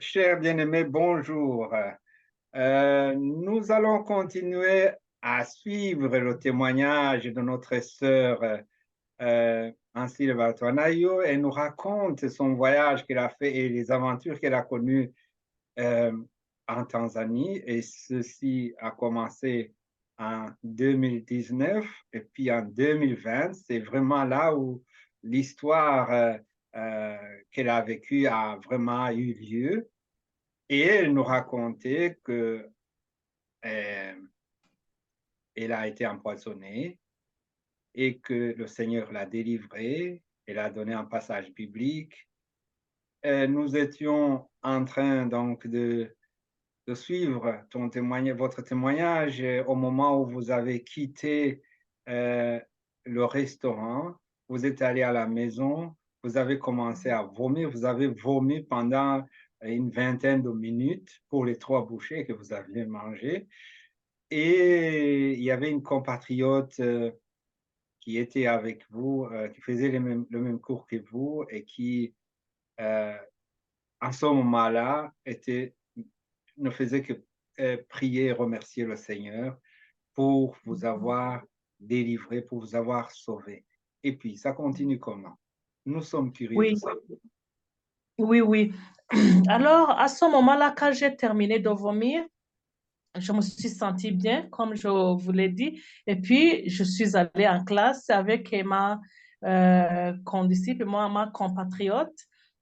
Chers bien-aimés, bonjour. Nous allons continuer à suivre le témoignage de notre sœur Ansile Bartuanayo. Elle nous raconte son voyage qu'elle a fait et les aventures qu'elle a connues euh, en Tanzanie. Et ceci a commencé en 2019 et puis en 2020. C'est vraiment là où l'histoire qu'elle a vécue a vraiment eu lieu. Et elle nous racontait que euh, elle a été empoisonnée et que le Seigneur l'a délivrée. Elle a donné un passage biblique. Nous étions en train donc de suivre votre témoignage au moment où vous avez quitté le restaurant. Vous êtes allé à la maison. Vous avez commencé à vomir. Vous avez vomi pendant une vingtaine de minutes pour les 3 bouchées que vous aviez mangées. Et il y avait une compatriote qui était avec vous, qui faisait le même cours que vous et qui, euh, en ce moment-là, ne faisait que prier et remercier le Seigneur pour vous avoir délivré, pour vous avoir sauvé. Et puis, ça continue comment? Nous sommes curieux de Oui, ça. oui, oui. Alors, à ce moment-là, quand j'ai terminé de vomir, je me suis sentie bien, comme je vous l'ai dit. Et puis, je suis allée en classe avec ma condisciple, ma compatriote.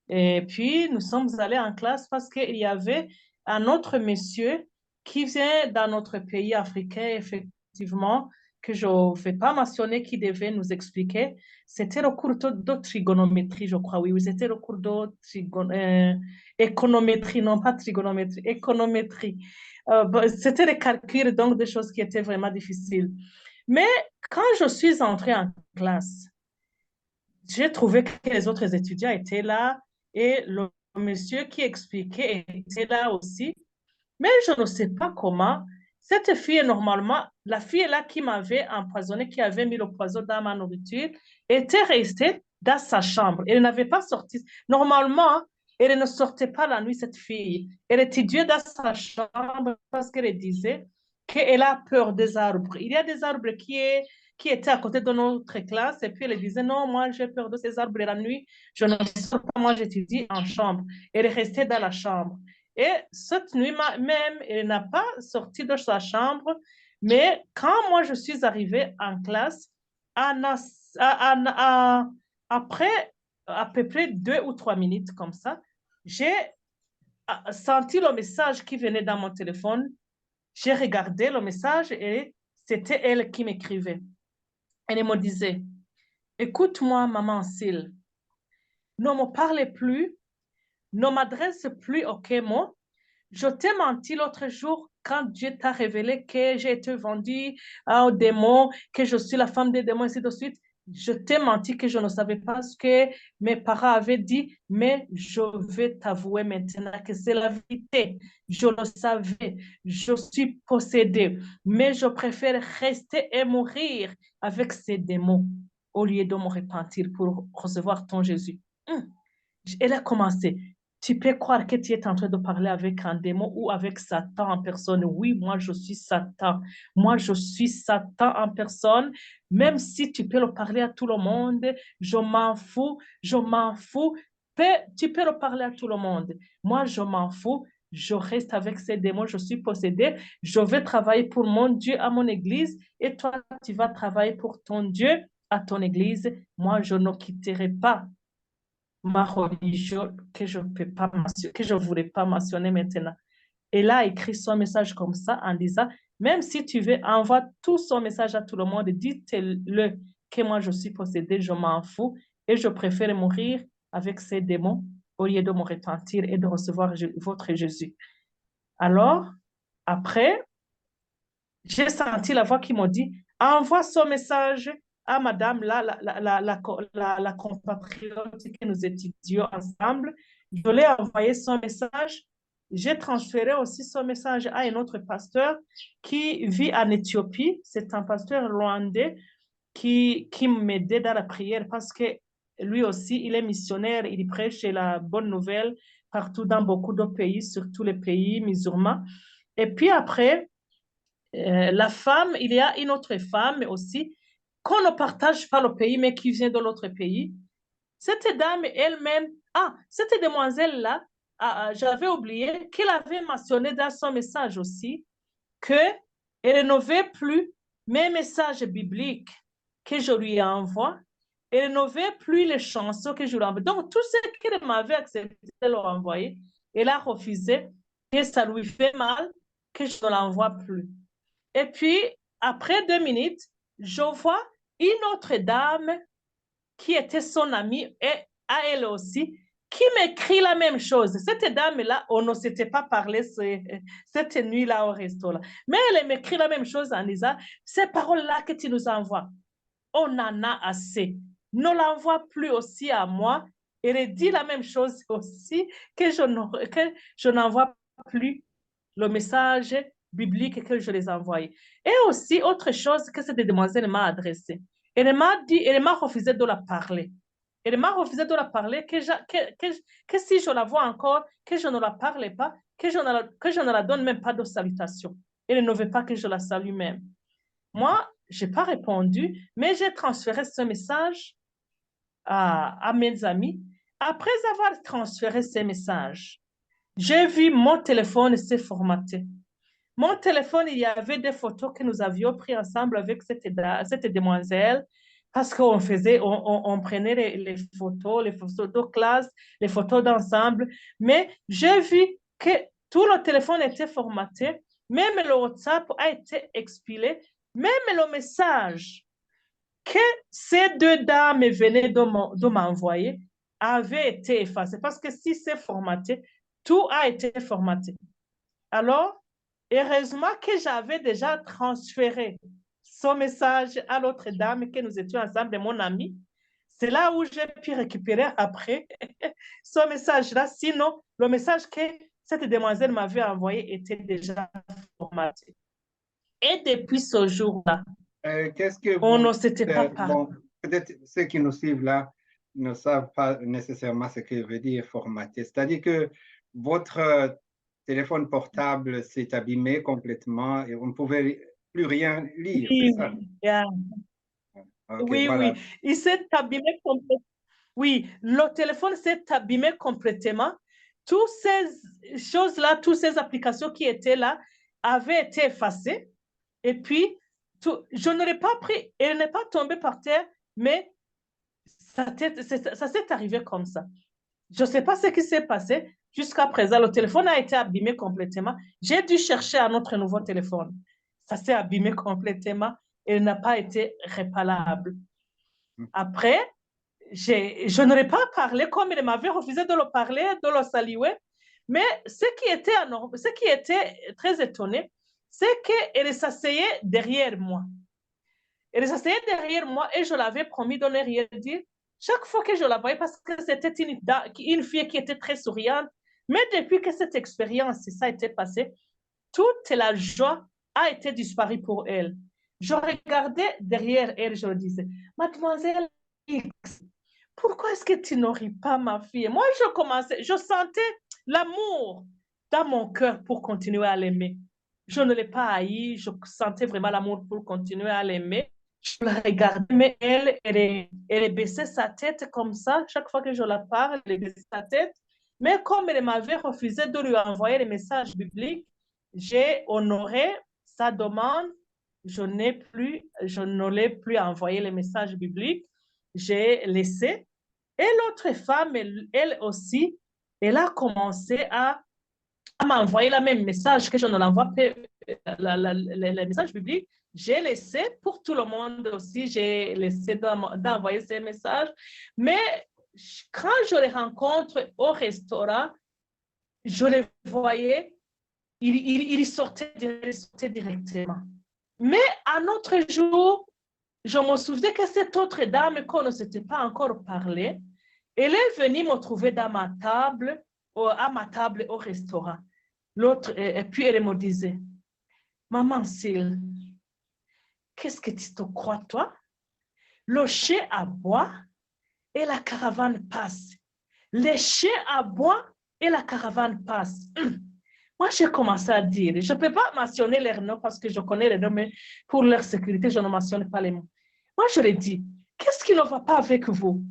Et puis, nous sommes allés en classe parce qu'il y avait un autre monsieur qui vient dans notre pays africain, effectivement, que je ne vais pas mentionner, qui devait nous expliquer. C'était le cours de trigonométrie, je crois. Oui, oui, c'était le cours de économétrie, non pas trigonométrie, économétrie. C'était des calculs, donc des choses qui étaient vraiment difficiles. Mais quand je suis entrée en classe, j'ai trouvé que les autres étudiants étaient là et le monsieur qui expliquait était là aussi. Mais je ne sais pas comment. Cette fille, normalement, la fille là qui m'avait empoisonné, qui avait mis le poison dans ma nourriture, était restée dans sa chambre. Elle n'avait pas sorti. Normalement, elle ne sortait pas la nuit, cette fille. Elle étudiait dans sa chambre parce qu'elle disait qu'elle a peur des arbres. Il y a des arbres qui étaient à côté de notre classe et puis elle disait non, moi j'ai peur de ces arbres la nuit. Je ne sors pas, moi j'étudie en chambre. Elle est restée dans la chambre. Et cette nuit même, elle n'a pas sorti de sa chambre. Mais quand moi, je suis arrivée en classe, après à peu près 2 ou 3 minutes comme ça, j'ai senti le message qui venait dans mon téléphone. J'ai regardé le message et c'était elle qui m'écrivait. Elle me disait, écoute-moi, maman Syl, ne me parlez plus, ne m'adresse plus aucun mot. Je t'ai menti l'autre jour quand Dieu t'a révélé que j'ai été vendue aux démons, que je suis la femme des démons, ainsi de suite. Je t'ai menti que je ne savais pas ce que mes parents avaient dit, mais je vais t'avouer maintenant que c'est la vérité. Je le savais, je suis possédée, mais je préfère rester et mourir avec ces démons au lieu de me repentir pour recevoir ton Jésus. Elle a commencé. Tu peux croire que tu es en train de parler avec un démon ou avec Satan en personne. Oui, moi, je suis Satan. Moi, je suis Satan en personne. Même si tu peux le parler à tout le monde, je m'en fous, je m'en fous. Tu peux le parler à tout le monde. Moi, je m'en fous. Je reste avec ces démons, je suis possédée. Je vais travailler pour mon Dieu à mon église et toi, tu vas travailler pour ton Dieu à ton église. Moi, je ne quitterai pas ma religion que je peux pas que je voulais pas mentionner maintenant. Elle a écrit son message comme ça en disant, même si tu veux, envoie tout son message à tout le monde, dites-le que moi je suis possédée, je m'en fous et je préfère mourir avec ces démons au lieu de me repentir et de recevoir votre Jésus. Alors, après, j'ai senti la voix qui m'a dit, envoie son message à madame la compatriote que nous étudions ensemble. Je l'ai envoyé son message. J'ai transféré aussi son message à un autre pasteur qui vit en Éthiopie. C'est un pasteur rwandais qui m'aidait dans la prière parce que lui aussi, il est missionnaire, il prêche la bonne nouvelle partout dans beaucoup de pays, surtout les pays musulmans. Et puis après, la femme, il y a une autre femme aussi, qu'on ne partage pas le pays, mais qui vient de l'autre pays. Cette dame elle-même, cette demoiselle-là, j'avais oublié qu'elle avait mentionné dans son message aussi qu'elle ne veut plus mes messages bibliques que je lui envoie. Elle ne veut plus les chansons que je lui envoie. Donc, tout ce qu'elle m'avait accepté de leur envoyer, elle a refusé, que ça lui fait mal, que je ne l'envoie plus. Et puis, après 2 minutes, je vois une autre dame qui était son amie, et à elle aussi, qui m'écrit la même chose. Cette dame-là, on ne s'était pas parlé cette nuit-là au resto-là. Mais elle m'écrit la même chose en disant, ces paroles-là que tu nous envoies, on en a assez. Ne l'envoie plus aussi à moi. Elle dit la même chose aussi, que je n'envoie plus le message biblique que je les envoyais. Et aussi, autre chose que cette demoiselle m'a adressée. Elle m'a refusé de la parler. Elle m'a refusé de la parler, que si je la vois encore, que je ne la parle pas, que je ne la donne même pas de salutation. Elle ne veut pas que je la salue même. Moi, je n'ai pas répondu, mais j'ai transféré ce message à mes amis. Après avoir transféré ces messages, j'ai vu mon téléphone s'est formaté. Mon téléphone, il y avait des photos que nous avions prises ensemble avec cette demoiselle parce qu'on prenait les photos de classe, les photos d'ensemble. Mais j'ai vu que tout le téléphone était formaté, même le WhatsApp a été expilé, même le message que ces 2 dames venaient de m'envoyer avait été effacé parce que si c'est formaté, tout a été formaté. Alors, heureusement que j'avais déjà transféré son message à l'autre dame que nous étions ensemble, mon amie. C'est là où j'ai pu récupérer après ce message-là. Sinon, le message que cette demoiselle m'avait envoyé était déjà formaté. Et depuis ce jour-là, Qu'est-ce que on vous... ne s'était pas parlé. Bon, peut-être ceux qui nous suivent là ne savent pas nécessairement ce que veut dire formater. C'est-à-dire que votre téléphone portable s'est abîmé complètement et on ne pouvait plus rien lire, c'est Oui, ça? yeah. Ok, Oui, voilà. oui. Il s'est abîmé complètement. Oui, le téléphone s'est abîmé complètement. Toutes ces choses-là, toutes ces applications qui étaient là avaient été effacées. Et puis, je n'aurais pas pris, elle n'est pas tombée par terre, mais ça s'est arrivé comme ça. Je ne sais pas ce qui s'est passé. Jusqu'à présent, le téléphone a été abîmé complètement. J'ai dû chercher un autre nouveau téléphone. Ça s'est abîmé complètement et n'a pas été réparable. Après, je n'aurais pas parlé comme il m'avait refusé de le parler, de le saluer. Mais ce qui était très étonné, c'est qu'elle s'asseyait derrière moi. Elle s'asseyait derrière moi et je l'avais promis de ne rien dire. Chaque fois que je la voyais, parce que c'était une fille qui était très souriante, mais depuis que cette expérience, ça a été passé, toute la joie a été disparue pour elle. Je regardais derrière elle, je disais, Mademoiselle X, pourquoi est-ce que tu nourris pas ma fille? Moi, je sentais l'amour dans mon cœur pour continuer à l'aimer. Je ne l'ai pas haï, je sentais vraiment l'amour pour continuer à l'aimer. Je la regardais, mais elle baissait sa tête comme ça. Chaque fois que je la parle, elle baissait sa tête. Mais comme elle m'avait refusé de lui envoyer les messages bibliques, j'ai honoré sa demande. Je ne l'ai plus envoyé les messages bibliques. J'ai laissé. Et l'autre femme, elle aussi, elle a commencé à m'envoyer le même message que je ne l'envoie pas, les messages bibliques. J'ai laissé pour tout le monde aussi, j'ai laissé d'envoyer ces messages. Mais quand je les rencontre au restaurant, je les voyais, ils sortaient directement. Mais un autre jour, je me souvenais que cette autre dame qu'on ne s'était pas encore parlé, elle est venue me trouver à ma table au restaurant. Et puis elle me disait, Maman Syl, qu'est-ce que tu te crois, toi? Le chien aboie et la caravane passe. Les chiens aboient et la caravane passe. Moi, j'ai commencé à dire, je ne peux pas mentionner leurs noms parce que je connais les noms, mais pour leur sécurité, je ne mentionne pas les mots. Moi, je leur dis, qu'est-ce qui ne va pas avec vous?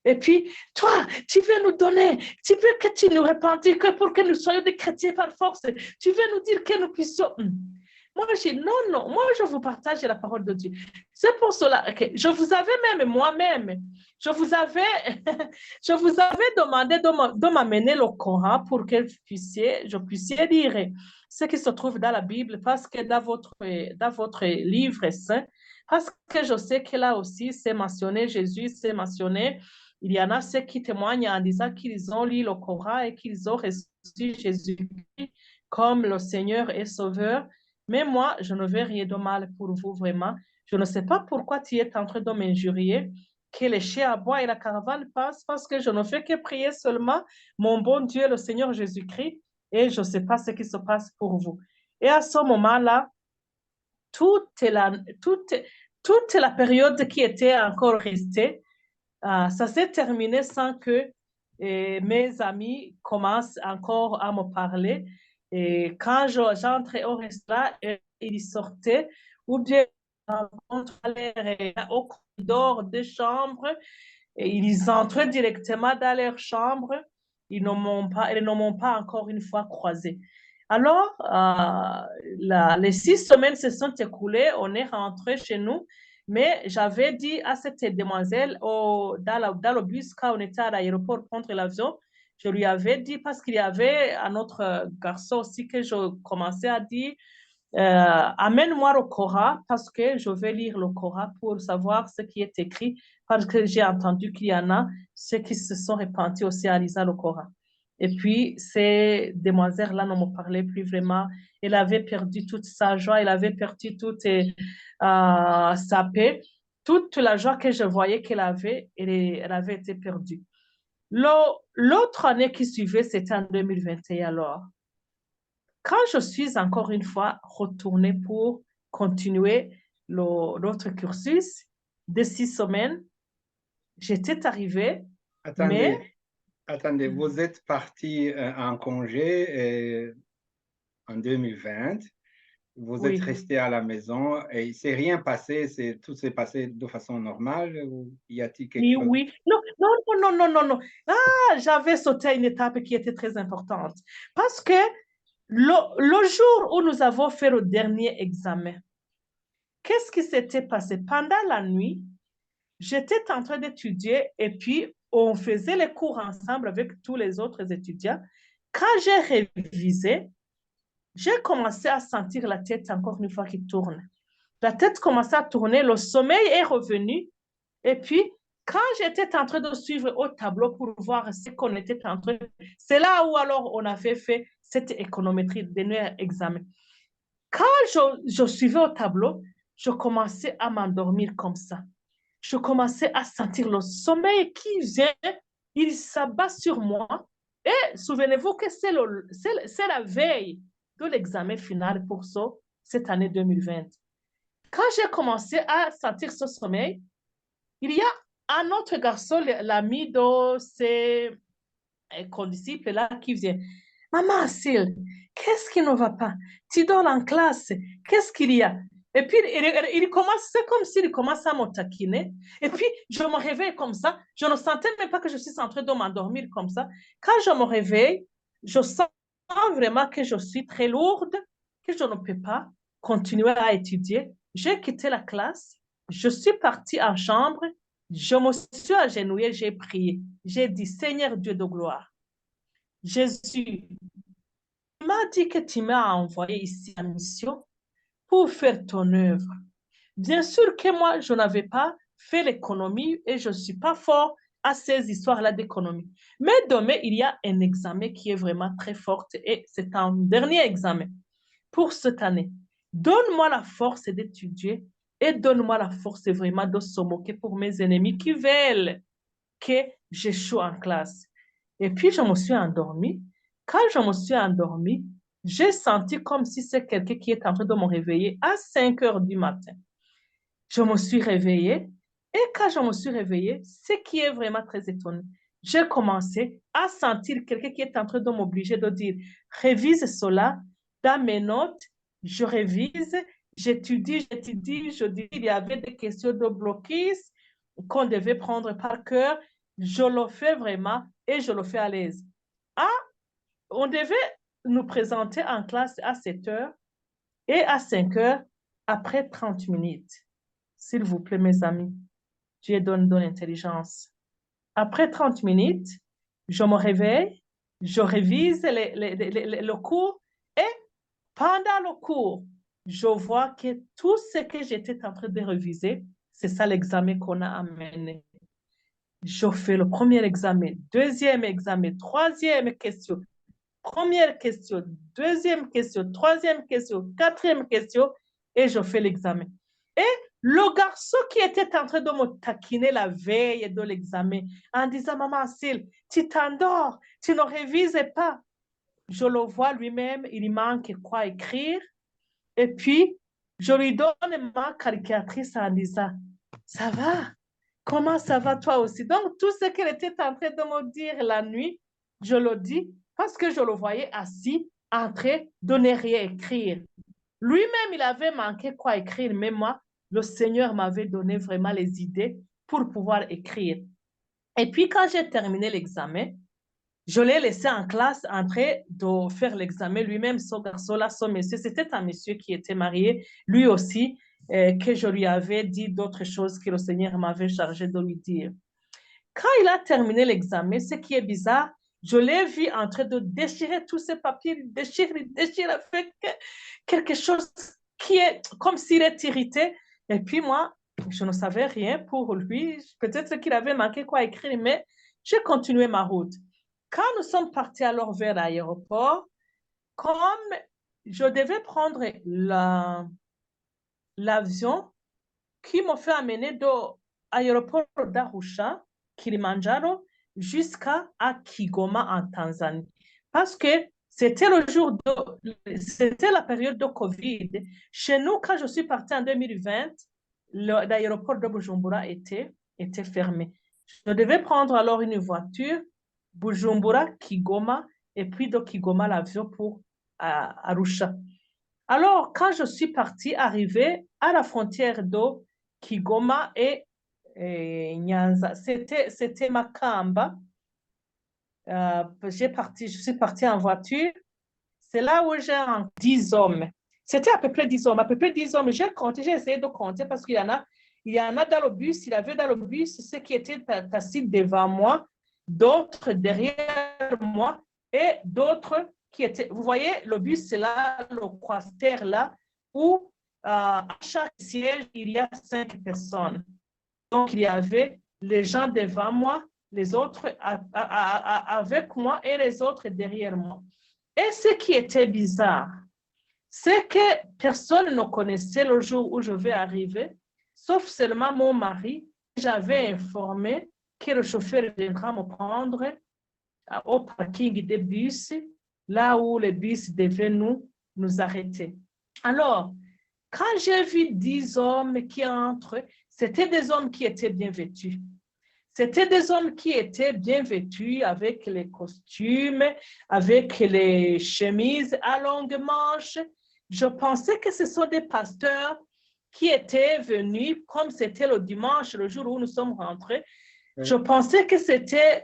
Et puis, toi, tu veux nous donner, tu veux que tu nous repentis, que pour que nous soyons des chrétiens par force, tu veux nous dire que nous puissions... Moi, je dis, non, moi, je vous partage la parole de Dieu. C'est pour cela que je vous avais même moi-même, je vous avais demandé de m'amener le Coran pour que je puisse lire ce qui se trouve dans la Bible, parce que dans votre livre saint, parce que je sais que là aussi, c'est mentionné, Jésus, c'est mentionné. Il y en a ceux qui témoignent en disant qu'ils ont lu le Coran et qu'ils ont reçu Jésus-Christ comme le Seigneur et Sauveur. Mais moi, je ne veux rien de mal pour vous, vraiment. Je ne sais pas pourquoi tu es en train de m'injurier, que les chiens aboient et la caravane passe, parce que je ne fais que prier seulement mon bon Dieu, le Seigneur Jésus-Christ, et je ne sais pas ce qui se passe pour vous. Et à ce moment-là, toute la période qui était encore restée, ça s'est terminé sans que mes amis commencent encore à me parler. Et quand j'entrais au restaurant, ils sortaient, ou bien au corridor de chambre, et ils entraient directement dans leur chambre. Ils ne m'ont pas encore une fois croisé. Alors, les 6 semaines se sont écoulées, on est rentré chez nous, mais j'avais dit à cette demoiselle dans le bus, quand on était à l'aéroport contre l'avion, je lui avais dit, parce qu'il y avait un autre garçon aussi que je commençais à dire, amène-moi le Coran parce que je vais lire le Coran pour savoir ce qui est écrit, parce que j'ai entendu qu'il y en a ceux qui se sont repentis aussi en lisant le Coran. Et puis, ces demoiselles-là ne me parlaient plus vraiment. Elle avait perdu toute sa joie, elle avait perdu toute sa paix. Toute la joie que je voyais qu'elle avait, elle avait été perdue. L'autre année qui suivait, c'était en 2021 alors. Quand je suis encore une fois retournée pour continuer notre cursus de 6 semaines, j'étais arrivée, mais... Attendez, vous êtes parti en congé en 2020, vous êtes Oui, resté à la maison et il ne s'est rien passé, tout s'est passé de façon normale ou y a-t-il quelque oui, chose? oui. Non, non, non, non, non, non. Ah, j'avais sauté une étape qui était très importante. Parce que le jour où nous avons fait le dernier examen, qu'est-ce qui s'était passé? Pendant la nuit, j'étais en train d'étudier et puis on faisait les cours ensemble avec tous les autres étudiants. Quand j'ai révisé, j'ai commencé à sentir la tête encore une fois qui tourne. La tête commençait à tourner, le sommeil est revenu. Et puis, quand j'étais en train de suivre au tableau pour voir ce qu'on était en train de faire, c'est là où alors on avait fait cette économétrie, le dernier examen. Quand je suivais au tableau, je commençais à m'endormir comme ça. Je commençais à sentir le sommeil qui vient, il s'abat sur moi. Et souvenez-vous que c'est la veille de l'examen final pour cette année 2020. Quand j'ai commencé à sentir ce sommeil, il y a un autre garçon, l'ami de ces condisciples-là, qui vient. Maman, Syl, qu'est-ce qui ne va pas? Tu dors en classe, qu'est-ce qu'il y a? Et puis, il commence, c'est comme s'il commence à me taquiner. Et puis, je me réveille comme ça. Je ne sentais même pas que je suis en train de m'endormir comme ça. Quand je me réveille, je sens vraiment que je suis très lourde, que je ne peux pas continuer à étudier. J'ai quitté la classe. Je suis partie en chambre. Je me suis agenouillée, j'ai prié. J'ai dit, Seigneur Dieu de gloire, Jésus, tu m'as dit que tu m'as envoyé ici en mission pour faire ton œuvre. Bien sûr que moi, je n'avais pas fait l'économie et je ne suis pas fort à ces histoires-là d'économie. Mais demain, il y a un examen qui est vraiment très fort et c'est un dernier examen pour cette année. Donne-moi la force d'étudier et donne-moi la force vraiment de se moquer pour mes ennemis qui veulent que j'échoue en classe. Et puis, je me suis endormie. Quand je me suis endormie, j'ai senti comme si c'est quelqu'un qui est en train de me réveiller à 5 heures du matin. Je me suis réveillée et quand je me suis réveillée, ce qui est vraiment très étonnant, j'ai commencé à sentir quelqu'un qui est en train de m'obliger de dire, révise cela dans mes notes, je révise, j'étudie, je dis, il y avait des questions de blocus qu'on devait prendre par cœur, je le fais vraiment et je le fais à l'aise. Ah, on devait nous présenter en classe à 7 heures et à 5 heures après 30 minutes. S'il vous plaît, mes amis, Dieu donne de l'intelligence. Après 30 minutes, je me réveille, je révise le cours et pendant le cours, je vois que tout ce que j'étais en train de réviser, c'est ça l'examen qu'on a amené. Je fais le premier examen, deuxième examen, troisième question, première question, deuxième question, troisième question, quatrième question, et je fais l'examen. Et le garçon qui était en train de me taquiner la veille de l'examen en disant, maman Syl, tu t'endors, tu ne révises pas. Je le vois lui-même, il manque quoi écrire. Et puis, je lui donne ma calculatrice en disant, ça va? Comment ça va toi aussi? Donc, tout ce qu'elle était en train de me dire la nuit, je le dis parce que je le voyais assis en train de ne rien écrire. Lui-même, il avait manqué quoi écrire, mais moi, le Seigneur m'avait donné vraiment les idées pour pouvoir écrire. Et puis, quand j'ai terminé l'examen, je l'ai laissé en classe en train de faire l'examen lui-même, ce garçon-là, ce monsieur. C'était un monsieur qui était marié, lui aussi, que je lui avais dit d'autres choses que le Seigneur m'avait chargé de lui dire. Quand il a terminé l'examen, ce qui est bizarre, je l'ai vu en train de déchirer tous ces papiers, déchirer avec quelque chose qui est comme s'il est irrité. Et puis moi, je ne savais rien pour lui. Peut-être qu'il avait manqué quoi écrire, mais j'ai continué ma route. Quand nous sommes partis alors vers l'aéroport, comme je devais prendre l'avion qui m'a fait amener de l'aéroport d'Arusha, Kilimanjaro, jusqu'à Kigoma en Tanzanie. Parce que c'était c'était la période de Covid. Chez nous, quand je suis partie en 2020, l'aéroport de Bujumbura était fermé. Je devais prendre alors une voiture, Bujumbura, Kigoma, et puis de Kigoma, l'avion pour Arusha. Alors, quand je suis partie, arrivée à la frontière de Kigoma et Nyanza, c'était Makamba. Je suis partie en voiture. C'est là où j'ai 10 hommes. C'était à peu près 10 hommes. À peu près 10 hommes. J'ai compté, j'ai essayé de compter parce qu'il y en a dans le bus. Il y avait dans le bus ceux qui étaient assis devant moi, d'autres derrière moi et d'autres qui étaient. Vous voyez, le bus, c'est là, le croiseur là, où à chaque siège, il y a 5 personnes. Donc, il y avait les gens devant moi, les autres avec moi et les autres derrière moi. Et ce qui était bizarre, c'est que personne ne connaissait le jour où je vais arriver, sauf seulement mon mari. J'avais informé que le chauffeur viendra me prendre au parking des bus, là où les bus devaient nous arrêter. Alors, quand j'ai vu 10 hommes qui entrent, c'était des hommes qui étaient bien vêtus. C'était des hommes qui étaient bien vêtus avec les costumes, avec les chemises à longues manches. Je pensais que ce sont des pasteurs qui étaient venus, comme c'était le dimanche, le jour où nous sommes rentrés. Je pensais que c'était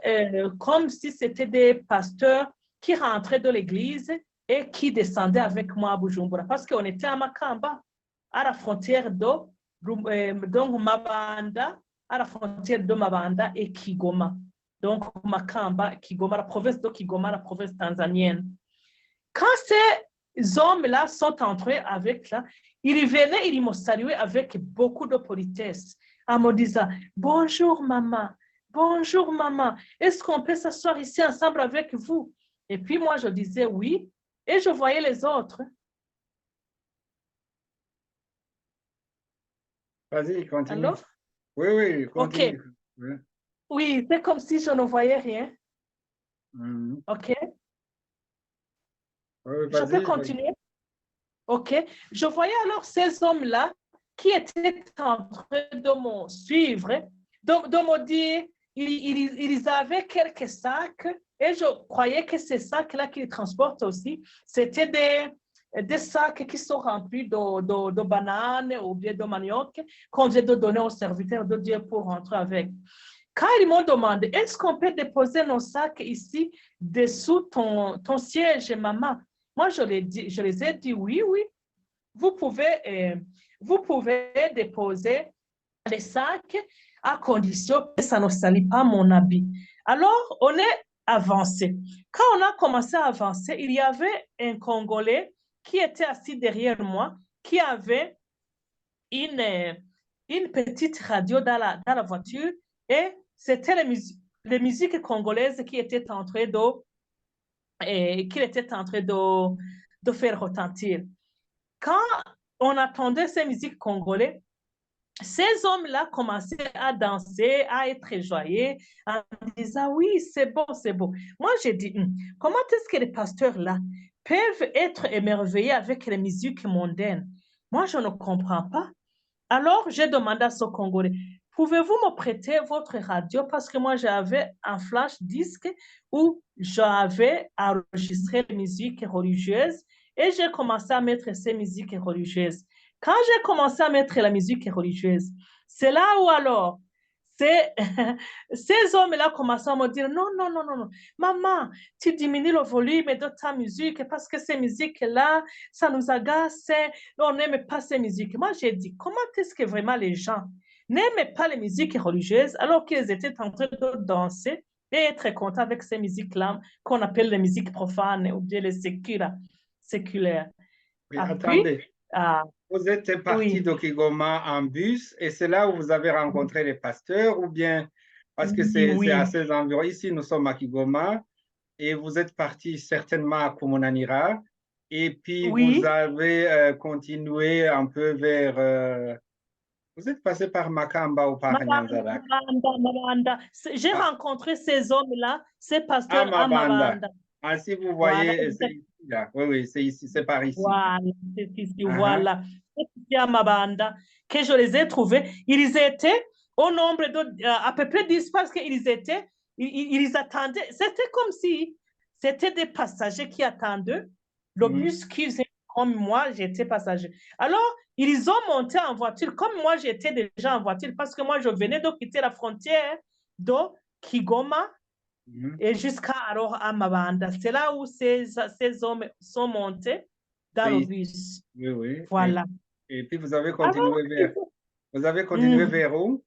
comme si c'était des pasteurs qui rentraient de l'église et qui descendaient avec moi à Bujumbura, parce qu'on était à Makamba, à la frontière donc Mabanda, à la frontière de Mabanda et Kigoma. Donc, Makamba, Kigoma, la province de Kigoma, la province tanzanienne. Quand ces hommes-là sont entrés avec là, ils venaient, ils m'ont salué avec beaucoup de politesse, en me disant « Bonjour, maman. Bonjour, maman. Est-ce qu'on peut s'asseoir ici ensemble avec vous ?» Et puis moi, je disais « Oui. » Et je voyais les autres. Vas-y, continue. Alors? Oui, oui, continue. OK. Oui. Oui, c'est comme si je ne voyais rien. Mhm. OK. Oui, Je peux vas-y. continuer? OK. Je voyais alors ces hommes-là qui étaient en train de me suivre, de me dire ils avaient quelques sacs et je croyais que ces sacs-là qu'ils transportent aussi, c'était des sacs qui sont remplis de bananes ou bien de manioc qu'on vient de donner aux serviteurs de Dieu pour rentrer avec. Quand ils m'ont demandé, est-ce qu'on peut déposer nos sacs ici dessous ton siège, maman? Moi, je les ai dit oui, oui. Vous pouvez déposer les sacs à condition que ça ne salit pas mon habit. Alors, on est avancé. Quand on a commencé à avancer, il y avait un Congolais qui était assis derrière moi, qui avait une petite radio dans la voiture et c'était les musiques congolaises qui étaient en train de faire retentir. Quand on attendait ces musiques congolaises, ces hommes-là commençaient à danser, à être joyeux, en disant oui, c'est bon, c'est beau. Moi, j'ai dit, comment est-ce que les pasteurs-là peuvent être émerveillés avec les musiques mondaines? Moi, je ne comprends pas. Alors, j'ai demandé à ce Congolais, pouvez-vous me prêter votre radio? Parce que moi, j'avais un flash disque où j'avais enregistré les musiques religieuses et j'ai commencé à mettre ces musiques religieuses. Quand j'ai commencé à mettre la musique religieuse, c'est là où alors, ces hommes-là commencent à me dire, non, non, non, non, non, maman, tu diminues le volume de ta musique parce que ces musiques-là, ça nous agace, on n'aime pas ces musiques. Moi, j'ai dit, comment est-ce que vraiment les gens n'aimaient pas les musiques religieuses alors qu'ils étaient en train de danser et être contents avec ces musiques-là qu'on appelle les musiques profanes ou bien les séculaires. Oui, Après, attendez. Vous êtes parti oui, de Kigoma en bus et c'est là où vous avez rencontré les pasteurs ou bien parce que oui, c'est à oui, ces environs. Ici, nous sommes à Kigoma et vous êtes parti certainement à Kumunanira et puis vous oui. avez continué un peu vers... vous êtes passé par Makamba ou par Nyanzarak? Mabanda. J'ai Ah, rencontré ces hommes-là, ces à pasteurs à Mabanda. Mabanda. Ah, si vous Voilà, voyez, c'est ici, là. Oui, oui, c'est ici, c'est par ici. voilà, c'est ici, Ah, ah. voilà. C'est ici à Mabanda que je les ai trouvés. Ils étaient au nombre de à peu près 10 parce ils attendaient. C'était comme si c'était des passagers qui attendaient le Mhm. bus qui faisait comme moi, j'étais passager. Alors, ils ont monté en voiture, comme moi, j'étais déjà en voiture parce que moi, je venais de quitter la frontière de Kigoma Mhm. et jusqu'à alors à Mabanda. C'est là où ces hommes sont montés dans C'est le ici. bus. Oui, oui. Voilà. Et puis Alors, vous avez continué vers où?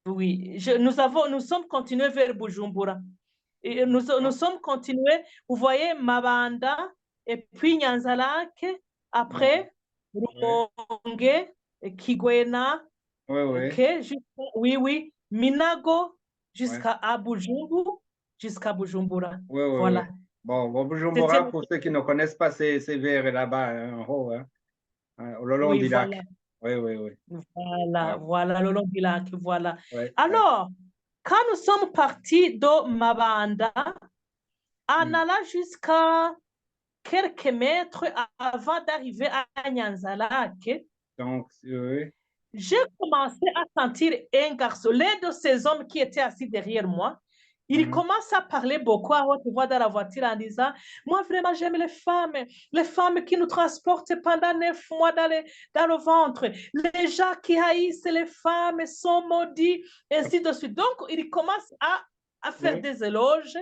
oui, nous sommes continués vers Bujumbura. Et nous Ah, sommes continués, vous voyez, Mabanda, et puis Nyanzalake, non. après Oui, Rumonge, Kigwena, oui, oui. ok, oui, oui, Minago, Oui, jusqu'à Bujumbura, jusqu'à Bujumbura. oui, oui, oui. Voilà. Bon, bon, C'était, Bujumbura, pour ceux qui ne connaissent pas, c'est vers là-bas, hein, en haut, hein, le long oui, du voilà. lac. Oui, oui, oui. Voilà, Ah, voilà, le long du lac, voilà. oui, oui. Alors, quand nous sommes partis de Mabanda, en Mm. allant jusqu'à quelques mètres avant d'arriver à Nyanzalake, Donc, oui. j'ai commencé à sentir un garçon, l'un de ces hommes qui était assis derrière moi. Il Mhm. commence à parler beaucoup à haute voix dans la voiture en disant, moi vraiment j'aime les femmes qui nous transportent pendant 9 mois dans le ventre. Les gens qui haïssent les femmes sont maudits, et ainsi de suite. Donc, il commence à faire Oui, des éloges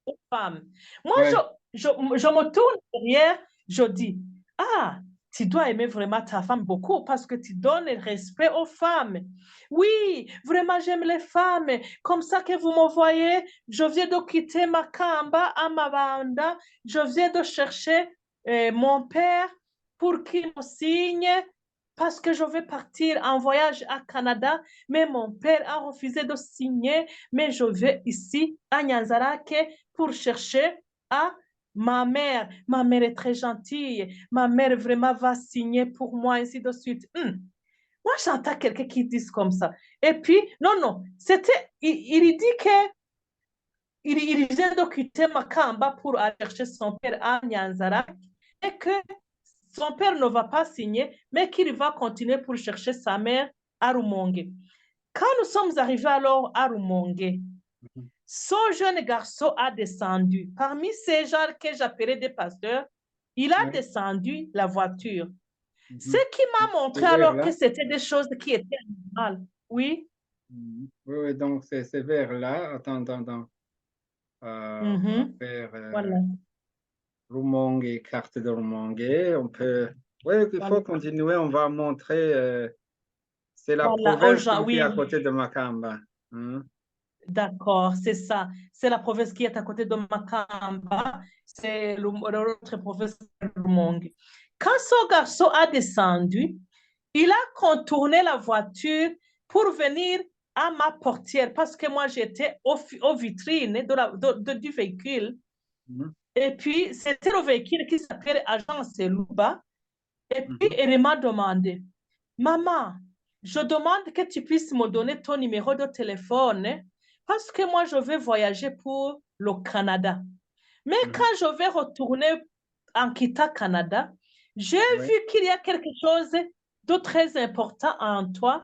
aux femmes. Moi, oui. je me tourne derrière, je dis, ah, tu dois aimer vraiment ta femme beaucoup parce que tu donnes le respect aux femmes. Oui, vraiment, j'aime les femmes. Comme ça que vous me voyez, je viens de quitter Makamba à Mabanda. Je viens de chercher mon père pour qu'il me signe parce que je vais partir en voyage à Canada, mais mon père a refusé de signer, mais je vais ici à Nyanzarake pour chercher à ma mère. Ma mère est très gentille, ma mère vraiment va signer pour moi, ainsi de suite. Moi, j'entends quelqu'un qui dit comme ça. Et puis, non, non, il dit que il vient de quitter Makamba pour aller chercher son père à Nyanzarake et que son père ne va pas signer, mais qu'il va continuer pour chercher sa mère à Rumonge. Quand nous sommes arrivés alors à Rumongue, son jeune garçon a descendu. Parmi ces gens que j'appelais des pasteurs, il a descendu la voiture. Ce qui m'a montré alors que c'était des choses qui étaient normales. Oui. Oui, donc c'est vers là. Attends. On va faire Voilà. Rumongue, carte de Rumongue. On peut. Oui, il faut continuer. On va montrer. C'est la province qui est à côté de Makamba. D'accord, c'est ça. C'est la province qui est à côté de Makamba. C'est l'autre province de Rumongue. Quand son garçon a descendu, il a contourné la voiture pour venir à ma portière parce que moi, j'étais aux vitrines du véhicule. Et puis, c'était le véhicule qui s'appelle Agence Louba. Et puis, il m'a demandé, maman, je demande que tu puisses me donner ton numéro de téléphone parce que moi, je vais voyager pour le Canada. Mais quand je vais retourner en quittant Canada, j'ai vu qu'il y a quelque chose de très important en toi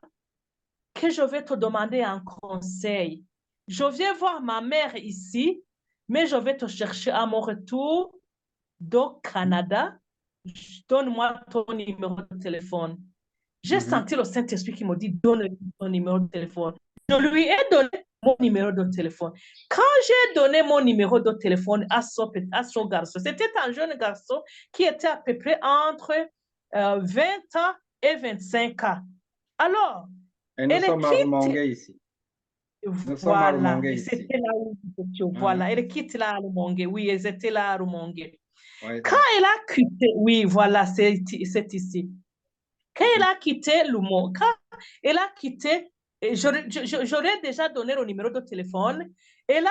que je vais te demander un conseil. Je viens voir ma mère ici, mais je vais te chercher à mon retour au Canada. Donne-moi ton numéro de téléphone. J'ai senti le Saint-Esprit qui me dit, donne ton numéro de téléphone. Je lui ai donné mon numéro de téléphone. Quand j'ai donné mon numéro de téléphone à son garçon, c'était un jeune garçon qui était à peu près entre 20 ans et 25 ans. Alors, et nous sommes à Rumongue ici. Voilà, c'était là où voilà, elle quitte là à Rumongue. Oui, ils étaient là à Rumongue. Quand elle a quitté, oui, voilà, c'est ici. Quand elle a quitté Rumongue, quand elle a quitté, j'aurais déjà donné le numéro de téléphone. Elle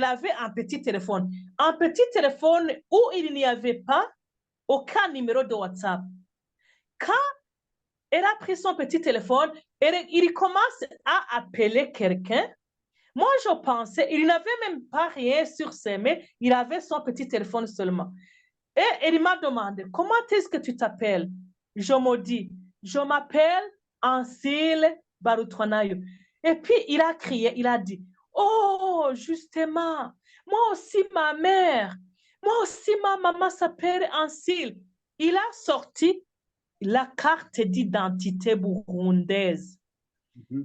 avait un petit téléphone où il n'y avait pas aucun numéro de WhatsApp. Quand elle a pris son petit téléphone, il commence à appeler quelqu'un. Moi, je pensais, il n'avait même pas rien sur ses mains, il avait son petit téléphone seulement. Et il m'a demandé, comment est-ce que tu t'appelles? Je me dis, je m'appelle Ansile Barutwanayo. Et puis, il a crié, il a dit, oh, justement, moi aussi, ma maman s'appelle Ansile. Il a sorti la carte d'identité burundaise.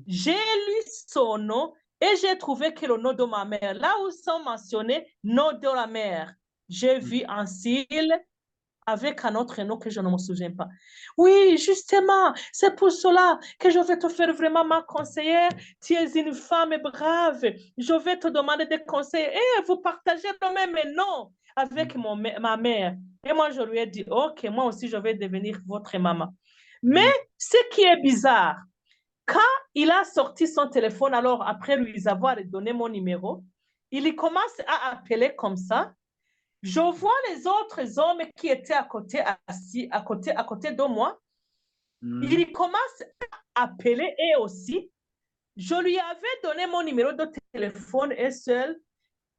J'ai lu son nom et j'ai trouvé que le nom de ma mère, là où sont mentionnés nom de la mère, j'ai vu Ansile avec un autre nom que je ne me souviens pas. Oui, justement, c'est pour cela que je vais te faire vraiment ma conseillère. Tu es une femme brave. Je vais te demander des conseils. Et vous partagez le même nom avec ma mère. Et moi, je lui ai dit, OK, moi aussi, je vais devenir votre maman. Mais ce qui est bizarre, quand il a sorti son téléphone, alors après lui avoir donné mon numéro, il commence à appeler comme ça. Je vois les autres hommes qui étaient assis à côté de moi. Il commence à appeler eux aussi. Je lui avais donné mon numéro de téléphone et seul,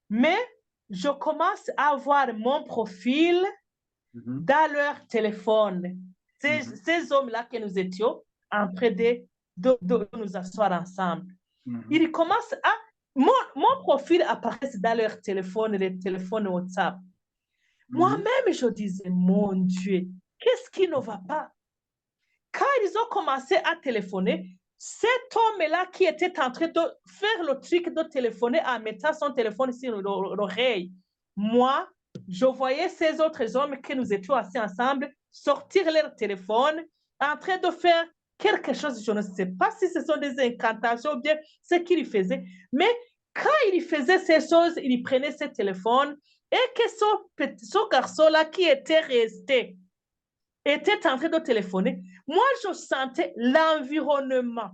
mais je commence à voir mon profil dans leur téléphone. Ces hommes-là que nous étions en train de nous asseoir ensemble. Ils commencent à... Mon profil apparaît dans leur téléphone, les téléphones WhatsApp. Moi-même, je disais, mon Dieu, qu'est-ce qui ne va pas? Quand ils ont commencé à téléphoner, cet homme-là qui était en train de faire le truc de téléphoner en mettant son téléphone sur l'oreille, moi, je voyais ces autres hommes que nous étions assis ensemble sortir leur téléphone en train de faire quelque chose, je ne sais pas si ce sont des incantations ou bien ce qu'il faisait, mais quand il faisait ces choses, il prenait ses téléphones et que ce garçon-là qui était resté était en train de téléphoner, moi, je sentais l'environnement.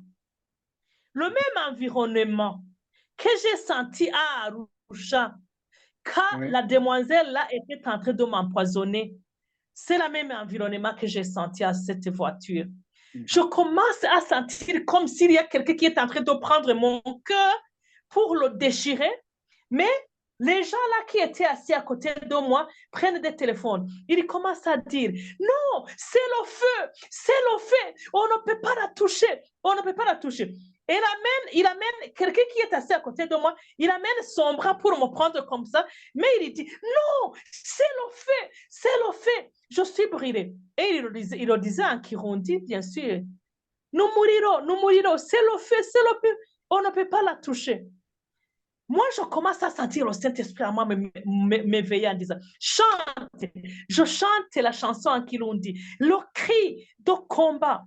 Le même environnement que j'ai senti à Arusha quand la demoiselle-là était en train de m'empoisonner. C'est le même environnement que j'ai senti à cette voiture. Je commence à sentir comme s'il y a quelqu'un qui est en train de prendre mon cœur pour le déchirer, mais les gens-là qui étaient assis à côté de moi prennent des téléphones. Ils commencent à dire, non, c'est le feu, on ne peut pas la toucher, on ne peut pas la toucher. Et il amène quelqu'un qui est assis à côté de moi, il amène son bras pour me prendre comme ça, mais il dit, non, c'est le fait, je suis brûlé. Et il le disait en Kirundi, bien sûr, nous mourrons, c'est le fait, on ne peut pas la toucher. Moi, je commence à sentir le Saint-Esprit à moi m'éveiller en disant, chante, je chante la chanson en Kirundi, le cri de combat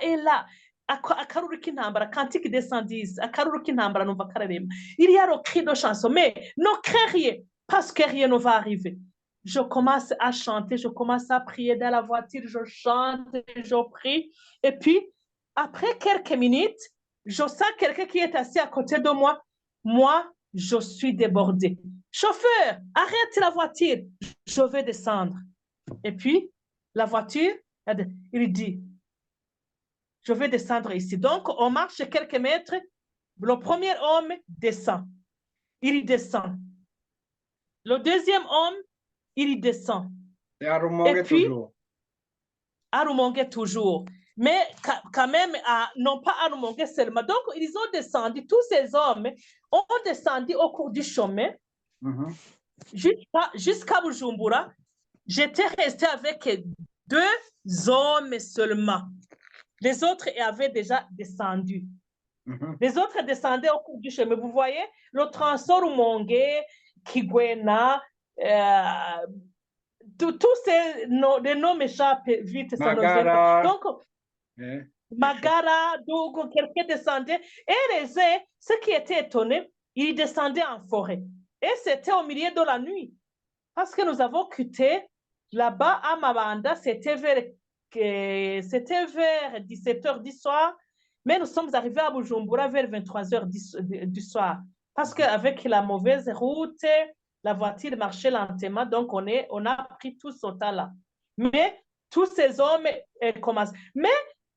est là. Akaruru k'intambara, cantique des 110, akaruru k'intambara numva kararema. Il y a le cri de chanson, mais ne crains rien, parce que rien ne va arriver. Je commence à chanter, je commence à prier dans la voiture, je chante, je prie, et puis, après quelques minutes, je sens quelqu'un qui est assis à côté de moi. Moi, je suis débordée. Chauffeur, arrête la voiture, je vais descendre. Et puis, la voiture, il dit, je vais descendre ici. Donc, on marche quelques mètres. Le premier homme descend. Il descend. Le deuxième homme, il descend. Et à Rumongue Et puis, toujours. à Rumongue toujours. Mais quand même, non pas à Rumongue seulement. Donc, ils ont descendu, tous ces hommes ont descendu au cours du chemin jusqu'à Bujumbura. J'étais restée avec 2 hommes seulement. Les autres avaient déjà descendu. Les autres descendaient au cours du chemin. Vous voyez, le transport Rumongue, Kigwena, tous ces noms m'échappent vite. Magara. Donc, Magara, Dogo, quelqu'un descendait. Et les ceux qui étaient étonnés, ils descendaient en forêt. Et c'était au milieu de la nuit. Parce que nous avons quitté là-bas à Mabanda, c'était vers 17h du soir. Mais nous sommes arrivés à Bujumbura vers 23h du soir. Parce qu'avec la mauvaise route, la voiture marchait lentement, donc on a pris tout ce temps-là. Mais tous ces hommes commencent. Mais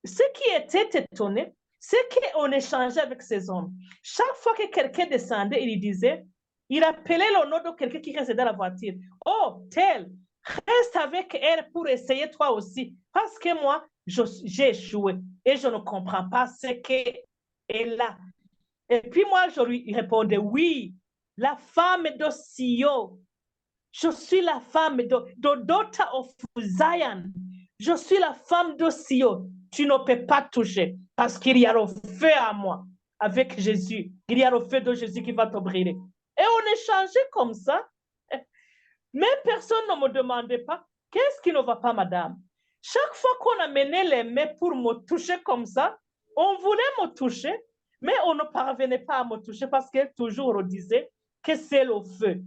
ce qui était étonné, c'est qu'on échangeait avec ces hommes. Chaque fois que quelqu'un descendait, il disait, il appelait le nom de quelqu'un qui restait dans la voiture. Oh, tel, reste avec elle pour essayer toi aussi. Parce que moi, j'ai échoué et je ne comprends pas ce qu'elle est là. Et puis moi, je lui répondais, oui, la femme de Sion. Je suis la femme de daughter of Zion. Je suis la femme de Sion. Tu ne peux pas toucher parce qu'il y a le feu à moi avec Jésus. Il y a le feu de Jésus qui va te brûler. Et on échangeait comme ça. Mais personne ne me demandait pas, qu'est-ce qui ne va pas, madame? Chaque fois qu'on amenait les mains pour me toucher comme ça, on voulait me toucher, mais on ne parvenait pas à me toucher parce que toujours on disait que c'est le feu.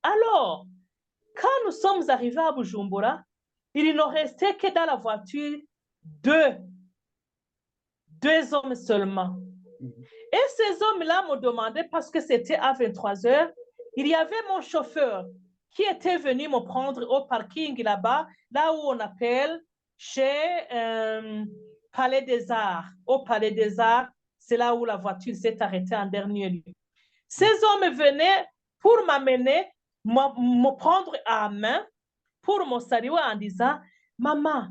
Alors, quand nous sommes arrivés à Bujumbura, il ne restait que dans la voiture deux hommes seulement. Et ces hommes-là me demandaient, parce que c'était à 23h, il y avait mon chauffeur qui était venu me prendre au parking là-bas, là où on appelle chez Palais des Arts. Au Palais des Arts, c'est là où la voiture s'est arrêtée en dernier lieu. Ces hommes venaient pour m'amener, me prendre à main, pour me saluer en disant, maman,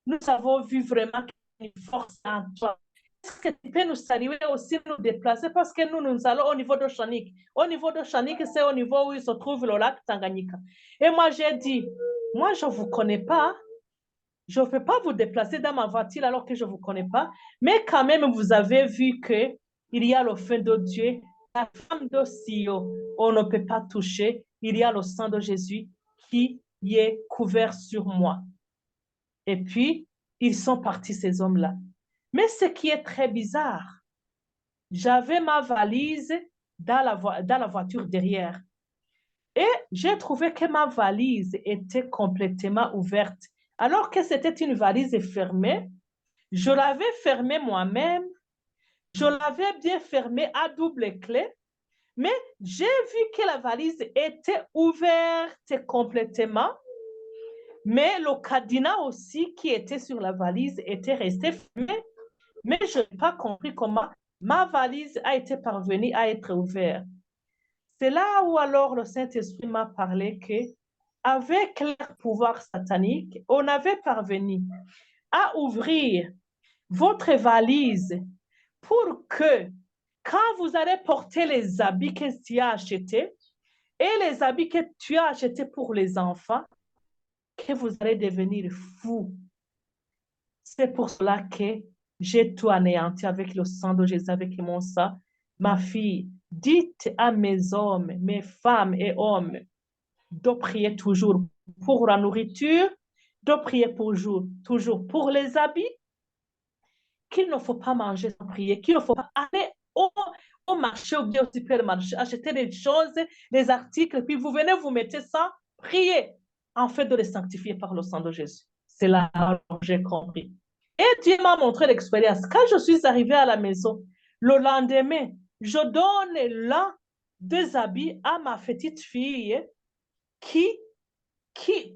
nous avons vu vraiment une force en toi. Est-ce que tu peux nous saluer aussi, nous déplacer, parce que nous allons au niveau de Chanik. Au niveau de Chanik, c'est au niveau où il se trouve le lac Tanganyika. Et moi, j'ai dit, moi, je ne vous connais pas. Je ne peux pas vous déplacer dans ma voiture alors que je ne vous connais pas. Mais quand même, vous avez vu qu'il y a le feu de Dieu. La femme de Sion, on ne peut pas toucher. Il y a le sang de Jésus qui est couvert sur moi. Et puis, ils sont partis, ces hommes-là. Mais ce qui est très bizarre, j'avais ma valise dans la voiture derrière. Et j'ai trouvé que ma valise était complètement ouverte. Alors que c'était une valise fermée, je l'avais fermée moi-même, je l'avais bien fermée à double clé, mais j'ai vu que la valise était ouverte complètement, mais le cadenas aussi qui était sur la valise était resté fermé. Mais je n'ai pas compris comment ma valise a été parvenue à être ouverte. C'est là où alors le Saint-Esprit m'a parlé qu'avec le pouvoir satanique, on avait parvenu à ouvrir votre valise pour que quand vous allez porter les habits que tu as achetés et les habits que tu as achetés pour les enfants, que vous allez devenir fou. C'est pour cela que j'ai tout anéanti avec le sang de Jésus, avec mon sang. Ma fille, dites à mes hommes, mes femmes et hommes de prier toujours pour la nourriture, de prier toujours pour les habits, qu'il ne faut pas manger sans prier, qu'il ne faut pas aller au marché ou bien au supermarché, acheter des choses, des articles, puis vous venez vous mettez sans prier, en fait de les sanctifier par le sang de Jésus. C'est là que j'ai compris. Et Dieu m'a montré l'expérience. Quand je suis arrivée à la maison, le lendemain, je donne là des habits à ma petite fille qui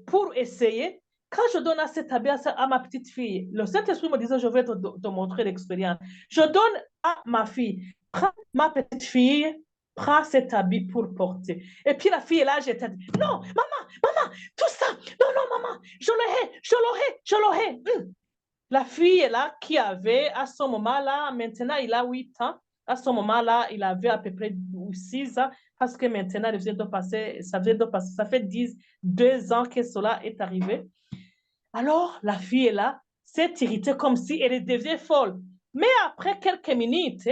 pour essayer, quand je donne à cet habit à ma petite fille, le Saint-Esprit me disait, je vais te montrer l'expérience. Je donne à ma fille, prends ma petite fille, prends cet habit pour porter. Et puis la fille est là, j'étais dit, non, maman, tout ça, non, maman, je l'aurai. La fille est là qui avait, à ce moment-là, maintenant il a 8 ans, à ce moment-là, il avait à peu près 6 ans, parce que maintenant, ça fait 2 ans que cela est arrivé. Alors, la fille est là, s'est irritée comme si elle devenait folle. Mais après quelques minutes,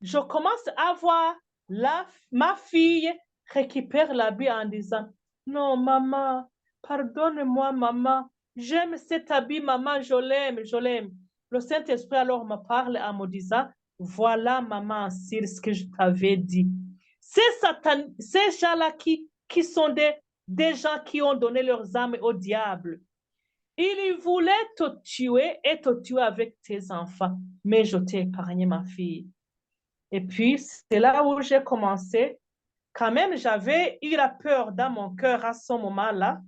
je commence à voir ma fille récupère l'habit en disant, non, maman, pardonne-moi, maman, j'aime cet habit, maman, je l'aime. Le Saint-Esprit alors me parle en me disant, voilà, maman, c'est ce que je t'avais dit. Ces gens-là qui sont des gens qui ont donné leurs âmes au diable. Ils voulaient te tuer et te tuer avec tes enfants, mais je t'ai épargné, ma fille. Et puis, c'est là où j'ai commencé. Quand même, j'avais eu la peur dans mon cœur à ce moment-là.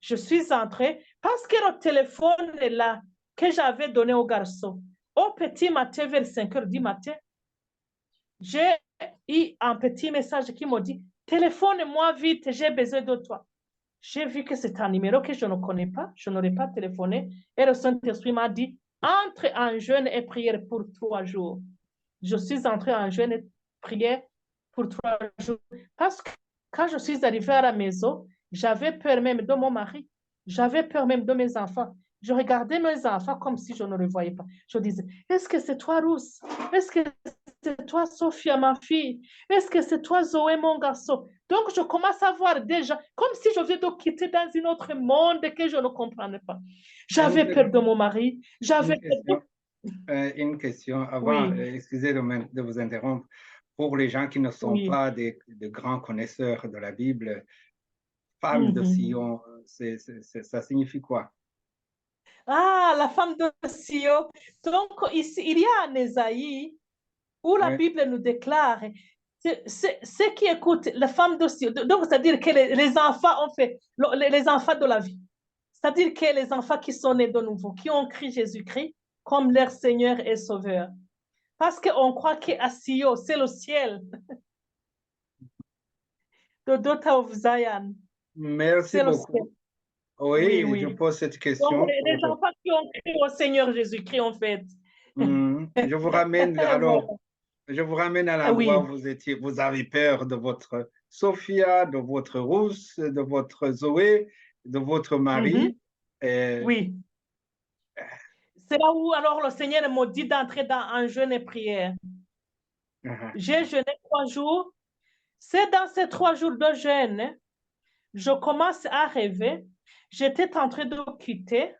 Je suis entrée parce que le téléphone est là que j'avais donné au garçon. Au petit matin, vers 5 heures du matin, j'ai eu un petit message qui m'a dit, téléphone-moi vite, j'ai besoin de toi. J'ai vu que c'est un numéro que je ne connais pas, je n'aurais pas téléphoné. Et le Saint-Esprit m'a dit, entre en jeûne et prière pour 3 jours. Je suis entrée en jeûne et prière pour 3 jours. Parce que quand je suis arrivée à la maison, j'avais peur même de mon mari. J'avais peur même de mes enfants. Je regardais mes enfants comme si je ne les voyais pas. Je disais, est-ce que c'est toi, Rousse? Est-ce que c'est toi, Sophia, ma fille? Est-ce que c'est toi, Zoé, mon garçon? Donc, je commence à voir déjà, comme si je venais de quitter dans un autre monde que je ne comprenais pas. J'avais peur de mon mari. J'avais peur de... Une question avant, Oui, excusez de vous interrompre. Pour les gens qui ne sont oui. pas de grands connaisseurs de la Bible, femme de Mhm. Sion, ça signifie quoi? Ah, la femme de Sion. Donc, ici, il y a un Ésaïe où la Oui, Bible nous déclare, ceux qui écoutent la femme de Sion, donc c'est-à-dire que les enfants ont fait, les enfants de la vie, c'est-à-dire que les enfants qui sont nés de nouveau, qui ont crié Jésus-Christ comme leur Seigneur et Sauveur. Parce qu'on croit qu'à Sion, c'est le ciel, the daughter of Zion, merci c'est le ciel. beaucoup. Oui, Oui, je oui. pose cette Donc, question les pour... enfants qui ont crié au Seigneur Jésus-Christ, en fait. Je vous ramène alors, Voilà. je vous ramène à l'endroit où Oui. vous étiez, vous avez peur de votre Sophia, de votre Rousse, de votre Zoé, de votre Mhm. mari. Et, Oui. C'est là où alors le Seigneur m'a dit d'entrer dans un jeûne et prière. J'ai jeûné 3 jours. C'est dans ces 3 jours de jeûne, je commence à rêver. J'étais en train de quitter,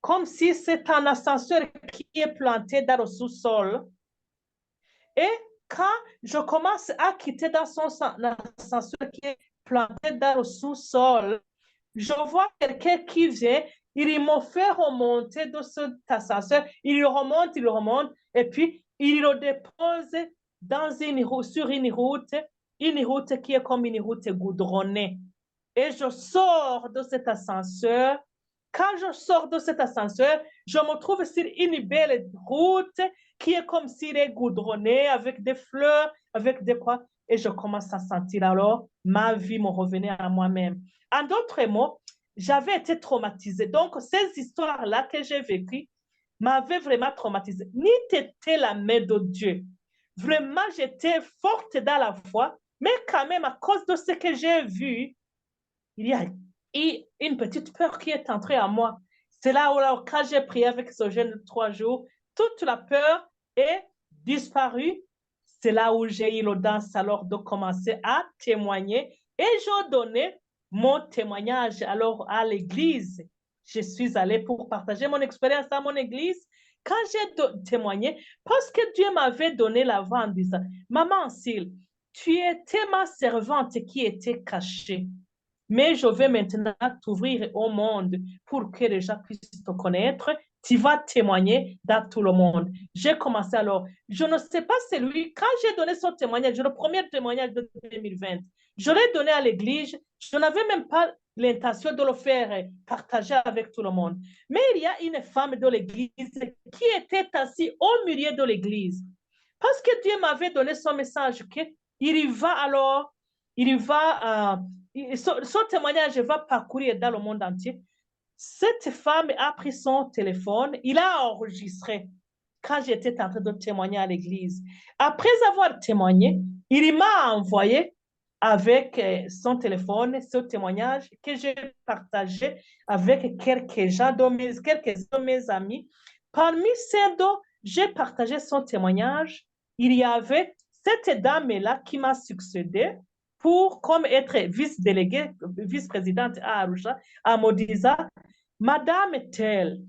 comme si c'est un ascenseur qui est planté dans le sous-sol. Et quand je commence à quitter dans son ascenseur qui est planté dans le sous-sol, je vois quelqu'un qui vient, il me fait remonter de cet ascenseur, il remonte, et puis il le dépose sur une route qui est comme une route goudronnée. Et je sors de cet ascenseur. Quand je sors de cet ascenseur, je me trouve sur une belle route qui est comme s'il est goudronné avec des fleurs, avec des quoi. Et je commence à sentir alors ma vie me revenait à moi-même. En d'autres mots, j'avais été traumatisée. Donc, ces histoires-là que j'ai vécues m'avait vraiment traumatisée. Ni t'étais la main de Dieu. Vraiment, j'étais forte dans la foi, mais quand même, à cause de ce que j'ai vu, il y a une petite peur qui est entrée en moi. C'est là où, quand j'ai prié avec ce jeûne de 3 jours, toute la peur est disparue. C'est là où j'ai eu l'audace alors de commencer à témoigner et je donnais mon témoignage alors à l'église. Je suis allée pour partager mon expérience dans mon église quand j'ai témoigné parce que Dieu m'avait donné la voix en disant, maman Syl, tu étais ma servante qui était cachée. Mais je vais maintenant t'ouvrir au monde pour que les gens puissent te connaître. Tu vas témoigner dans tout le monde. J'ai commencé alors, je ne sais pas celui, quand j'ai donné son témoignage, le premier témoignage de 2020, je l'ai donné à l'église, je n'avais même pas l'intention de le faire partager avec tout le monde. Mais il y a une femme de l'église qui était assise au milieu de l'église. Parce que Dieu m'avait donné son message qu'il va alors, il va, son témoignage va parcourir dans le monde entier. Cette femme a pris son téléphone, il a enregistré quand j'étais en train de témoigner à l'église. Après avoir témoigné, il m'a envoyé avec son téléphone ce témoignage que j'ai partagé avec quelques de mes amis. Parmi ces deux, j'ai partagé son témoignage. Il y avait cette dame-là qui m'a succédé pour comme être vice-déléguée, vice-présidente à Arusha, à Modiza, Madame telle,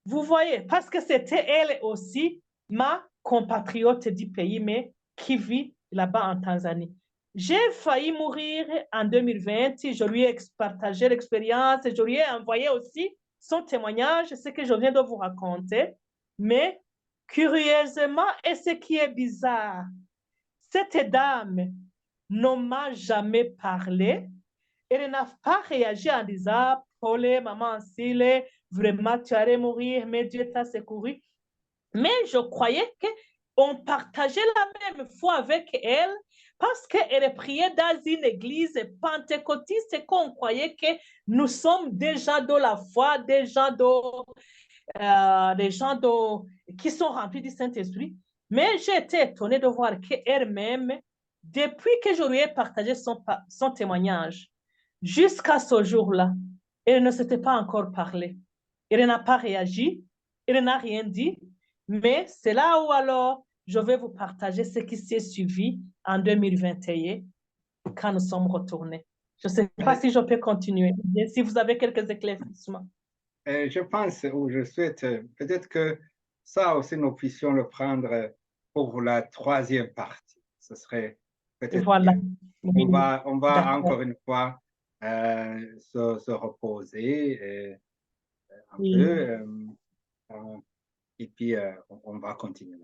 vous voyez, parce que c'était elle aussi ma compatriote du pays, mais qui vit là-bas en Tanzanie. J'ai failli mourir en 2020, je lui ai partagé l'expérience, je lui ai envoyé aussi son témoignage, ce que je viens de vous raconter, mais curieusement, et ce qui est bizarre, cette dame ne m'a jamais parlé. Elle n'a pas réagi en disant, Paul, maman, Syl, vraiment, tu allais mourir, mais Dieu t'a secouru. Mais je croyais qu'on partageait la même foi avec elle parce qu'elle priait dans une église pentecôtiste et qu'on croyait que nous sommes des gens de la foi, des gens qui sont remplis du Saint-Esprit. Mais j'ai été étonnée de voir qu'elle-même, depuis que je lui ai partagé son témoignage, jusqu'à ce jour-là, elle ne s'était pas encore parlé. Elle n'a pas réagi, elle n'a rien dit, mais c'est là où alors je vais vous partager ce qui s'est suivi en 2021 quand nous sommes retournés. Je ne sais pas si je peux continuer, si vous avez quelques éclaircissements. Je pense ou je souhaite peut-être que ça aussi nous puissions le prendre pour la troisième partie. Ce serait peut-être Voilà. bien. On va encore une fois se reposer un peu et puis on va continuer.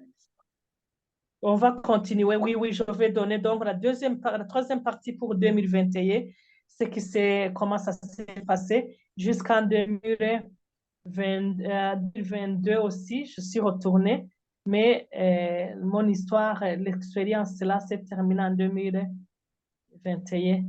On va continuer. Oui, oui, je vais donner donc la troisième partie pour 2021, ce qui comment ça s'est passé jusqu'en 2022 aussi. Je suis retournée, mais mon histoire, l'expérience, là, s'est terminée en 2021.